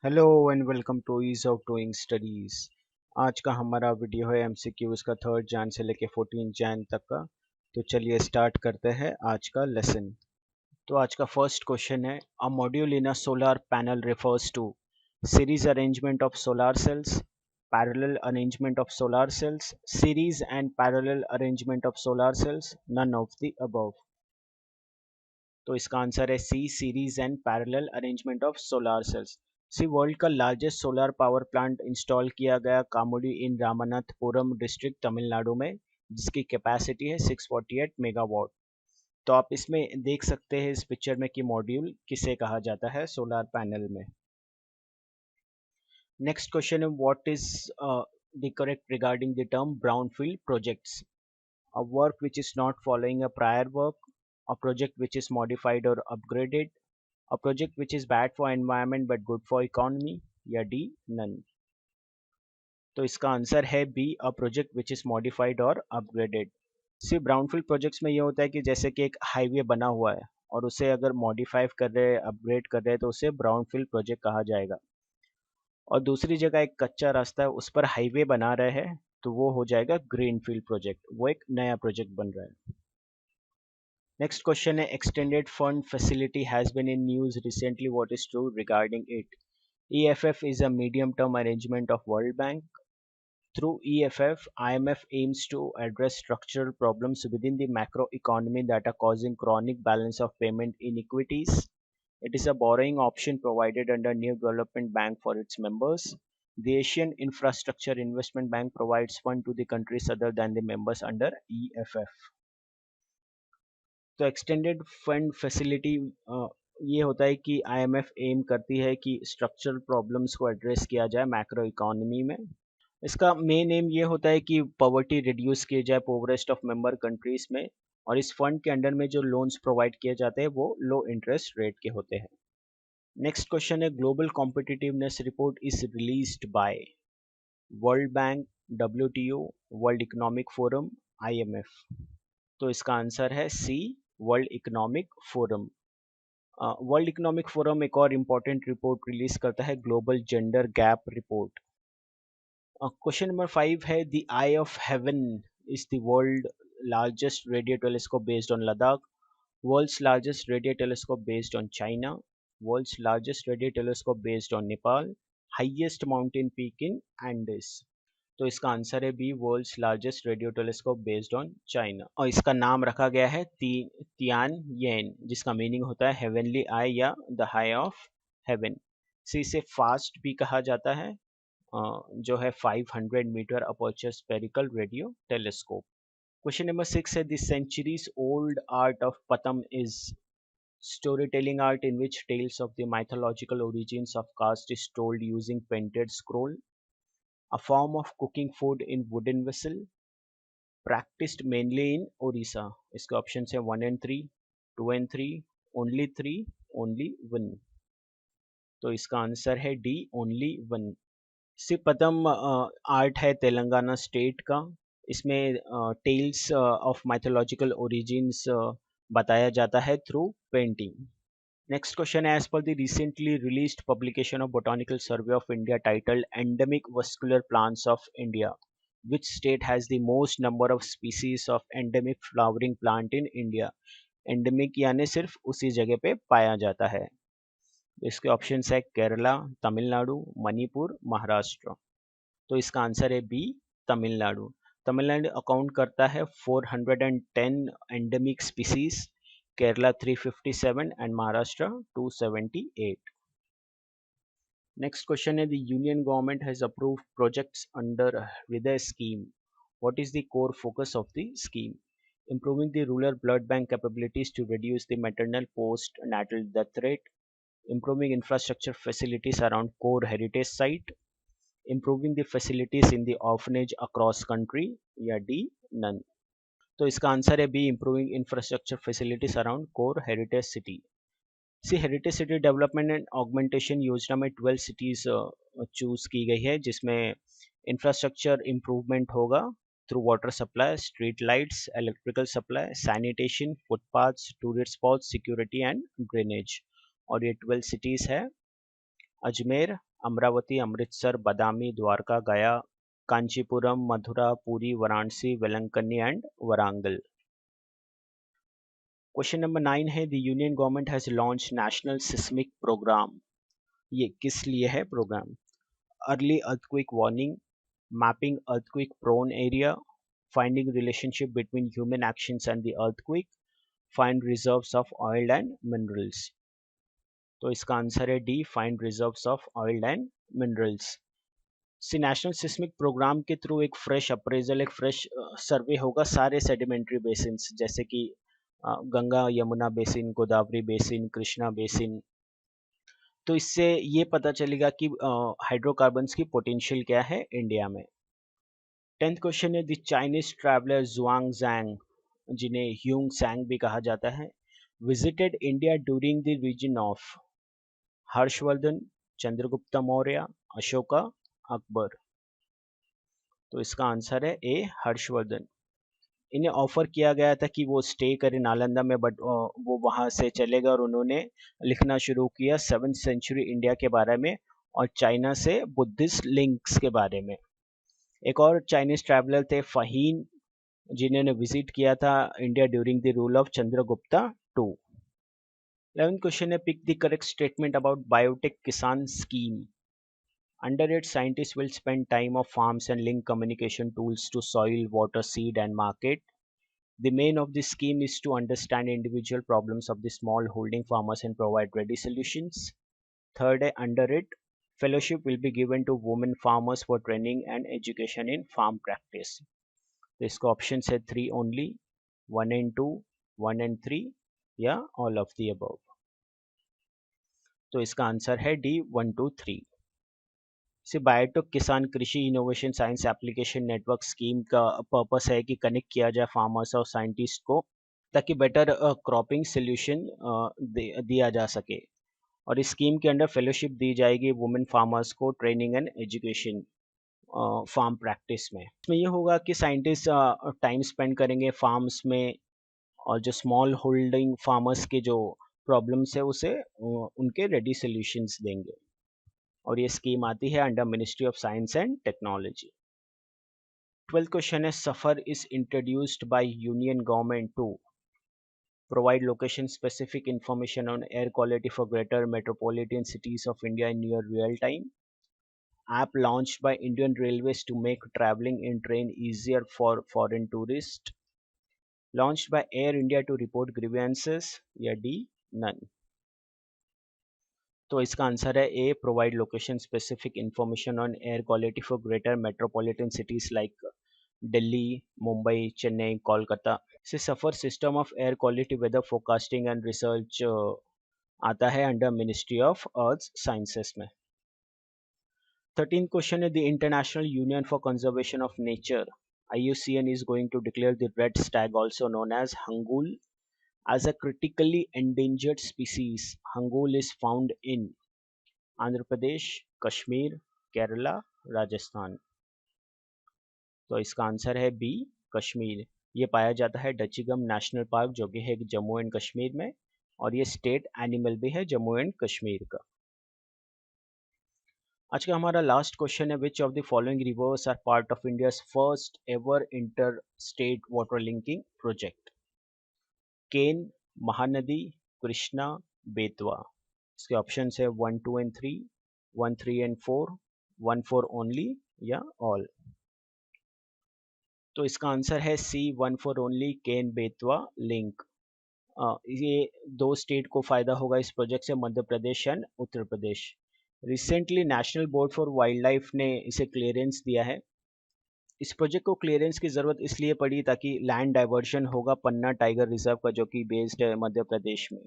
Hello and welcome to ease of doing studies. आज का हमारा वीडियो है एमसीक्यूज का 3 जैन से लेके 14 जैन तक का। तो चलिए स्टार्ट करते हैं आज का लेसन। तो आज का फर्स्ट क्वेश्चन है, a module in a solar panel refers to series arrangement of solar cells, parallel arrangement of solar cells, series and parallel arrangement of solar cells, none of the above. तो इसका answer है C, series and parallel arrangement of solar cells. C, world का largest solar power plant install किया गया Kamuthi in Ramanathapuram district Tamil Nadu में, जिसकी capacity है 648 megawatt. तो आप इसमें देख सकते हैं इस पिक्चर में कि मॉड्यूल किसे कहा जाता है सोलर पैनल में। नेक्स्ट क्वेश्चन है, what is the correct regarding the term brownfield projects? A work which is not following a prior work, a project which is modified or upgraded, a project which is bad for environment but good for economy, या D, none। तो इसका answer है B, a project which is modified और upgraded. सिर्फ brownfield projects में ये होता है कि जैसे कि एक हाईवे बना हुआ है और उसे अगर मॉडिफाई कर रहे हैं, अपग्रेड कर रहे हैं, तो उसे ब्राउनफील्ड प्रोजेक्ट कहा जाएगा। और दूसरी जगह एक कच्चा रास्ता है, उस पर हाईवे बना रहे हैं, तो वो हो जाएगा ग्रीनफील्ड प्रोजेक्ट, वो एक नया प्रोजेक्ट बन रहा है। Next question है, extended fund facility has been in news recently. What is true regarding it? EFF is a medium-term arrangement of World Bank. Through EFF, IMF aims to address structural problems within the macroeconomy that are causing chronic balance of payment inequities. It is a borrowing option provided under New Development Bank for its members. The Asian Infrastructure Investment Bank provides fund to the countries other than the members under EFF. तो extended fund facility ये होता है कि IMF M करती है कि structural problems को address किया जाए मैक्रो इकोनॉमी में। इसका मेन एम ये होता है कि पॉवर्टी रिड्यूस किए जाए पोवरेस्ट ऑफ मेंबर कंट्रीज में, और इस फंड के अंडर में जो लोन्स प्रोवाइड किए जाते हैं वो लो इंटरेस्ट रेट के होते हैं। नेक्स्ट क्वेश्चन है, global competitiveness report is released by World Bank, WTO, World Economic Forum, IMF. तो इसका आंसर है C, World Economic Forum. World Economic Forum एक और इम्पॉर्टेंट रिपोर्ट रिलीज करता है, global gender gap report. Question number 5 है, the eye of heaven is the world largest radio telescope based on Ladakh, world's largest radio telescope based on China, world's largest radio telescope based on Nepal, highest mountain peak in Andes. तो इसका answer है B, world's largest radio telescope based on China, और इसका नाम रखा गया है Tian येन, जिसका मीनिंग होता है हेवनली आई या the high of heaven. C, इसे फास्ट भी कहा जाता है, जो है 500 metre aperture spherical radio telescope. Question number 6 है, the centuries old art of Patam is storytelling art in which tales of the mythological origins of caste is told using painted scroll, a form of cooking food in wooden vessel, practiced mainly in Orissa। इसके option है 1 and 3, 2 and 3, only 3, only 1। तो इसका answer है D, only 1। सिपतम art है Telangana state का। इसमें tales of mythological origins बताया जाता है through painting. Next question, as per the recently released publication of Botanical Survey of India titled Endemic Vascular Plants of India, which state has the most number of species of endemic flowering plant in India? Endemic यानी सिर्फ उसी जगह पे पाया जाता है। इसके option है केरला, तमिलनाडु, मणिपुर, महाराष्ट्र। तो इसका आंसर है बी, तमिलनाडु। तमिलनाडु अकाउंट करता है 410 endemic species, Kerala 357 and Maharashtra 278। Next question है, the union government has approved projects under Hriday scheme. What is the core focus of the scheme? Improving the rural blood bank capabilities to reduce the maternal post-natal death rate, improving infrastructure facilities around core heritage site, improving the facilities in the orphanage across country, या D, none। तो इसका answer है B, improving infrastructure facilities around core heritage city। C, heritage city development and augmentation योजना में 12 cities choose की गई है, जिसमें इंफ्रास्ट्रक्चर इम्प्रूवमेंट होगा through water supply, street lights, electrical supply, sanitation, footpaths, tourist spots, security and drainage. और ये 12 cities है, Ajmer, Amravati, Amritsar, Badami, Dwarka, Gaya, Kanchipuram, Mathura, Puri, Varanasi, Velankanni and Warangal. Question number 9 है, the union government has launch national seismic programme. ये किस लिए है प्रोग्राम? Early earthquake warning, mapping earthquake prone area, finding relationship between human actions and the earthquake, find reserves of oil and minerals. तो इसका answer है D, find reserves of oil and minerals. C national seismic programme के through एक fresh appraisal, एक fresh सर्वे होगा सारे sedimentary basins, जैसे कि Ganga Yamuna basin, Godavari basin, Krishna basin. तो इससे ये पता चलेगा कि हाइड्रोकार्बन्स की पोटेंशियल क्या है इंडिया में। 10th क्वेश्चन है, the Chinese traveller Xuanzang, जिन्हें ह्यूंग सैंग भी कहा जाता है, visited India during the region of Harshavardhana, Chandragupta Maurya, Ashoka, Akbar. तो इसका आंसर है ए, हर्षवर्धन। इन्हें ऑफर किया गया था कि वो स्टे करें नालंदा में, बट वो वहां से चले गए और उन्होंने लिखना शुरू किया 7th सेंचुरी इंडिया के बारे में और चाइना से बुद्धिस्ट लिंक्स के बारे में। एक और चाइनीज ट्रैवलर थे फहीन, जिन्होंने विजिट किया था India during the rule of Chandragupta two. 11th question है, pick the correct statement about biotech Kisan scheme. Under it, scientists will spend time of farms and link communication tools to soil, water, seed, and market. The main of this scheme is to understand individual problems of the small holding farmers and provide ready solutions. Third, under it, fellowship will be given to women farmers for training and education in farm practice. तो इसका option है 3 only, 1 and 2, 1 and 3 या all of the above। तो इसका answer है D, 1 2 3। से biotech किसान कृषि innovation science application network scheme का पर्पस है कि कनेक्ट किया जाए फार्मर्स और साइंटिस्ट को, ताकि बेटर क्रॉपिंग सोल्यूशन दिया जा सके। और इस स्कीम के अंडर फेलोशिप दी जाएगी वुमेन फार्मर्स को, training and education farm practice में। इसमें ये होगा कि साइंटिस्ट टाइम स्पेंड करेंगे फार्म्स में और जो स्मॉल होल्डिंग फार्मर्स के जो प्रॉब्लम्स है उसे उनके रेडी सोल्यूशंस देंगे। और ये स्कीम आती है under ministry of science and technology. 12th question है, SAFAR is introduced by union government to provide location specific information on air quality for greater metropolitan cities of India in near real time. App launched by Indian Railways to make traveling in train easier for foreign tourists. Launched by Air India to report grievances, या D, none। तो इसका answer है A, provide location specific information on air quality for greater metropolitan cities like Delhi, Mumbai, Chennai, Kolkata. से SAFAR system of air quality weather forecasting and research आता है under ministry of earth sciences में। 13th question है, the international union for conservation of nature IUCN is going to declare the red stag, also known as hangul, as a critically endangered species. Hangul is found in Andhra Pradesh, Kashmir, Kerala, Rajasthan. तो इसका answer है B, Kashmir. ये पाया जाता है डचीगम national park, जो कि है जम्मू एंड कश्मीर में, और ये स्टेट एनिमल भी है जम्मू एंड कश्मीर का। आज का हमारा लास्ट क्वेश्चन है, which of the following rivers are part of India's first ever inter state water linking project? Ken, Mahanadi, Krishna, Betwa. इसके ऑप्शन है 1 2 and 3, 1 3 and 4, 1 4 ओनली या ऑल। तो इसका आंसर है C, 1 4 only, Ken Betwa link. ये दो स्टेट को फायदा होगा इस प्रोजेक्ट से, Madhya Pradesh and Uttar Pradesh. Recently national board for wildlife ने इसे क्लियरेंस दिया है। इस प्रोजेक्ट को क्लियरेंस की ज़रूरत इसलिए पड़ी ताकि लैंड डाइवर्शन होगा पन्ना टाइगर रिजर्व का, जो कि बेस्ड है मध्य प्रदेश में।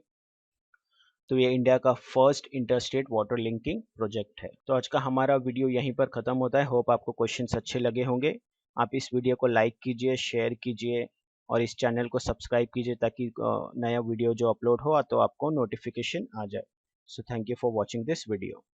तो ये इंडिया का first interstate water linking project है। तो आज का हमारा वीडियो यहीं पर ख़त्म होता है। होप आपको क्वेश्चंस अच्छे लगे होंगे। आप इस वीडियो को लाइक कीजिए, शेयर कीजिए और इस चैनल को सब्सक्राइब कीजिए, ताकि नया वीडियो जो अपलोड हो तो आपको नोटिफिकेशन आ जाए। So thank you for watching this video.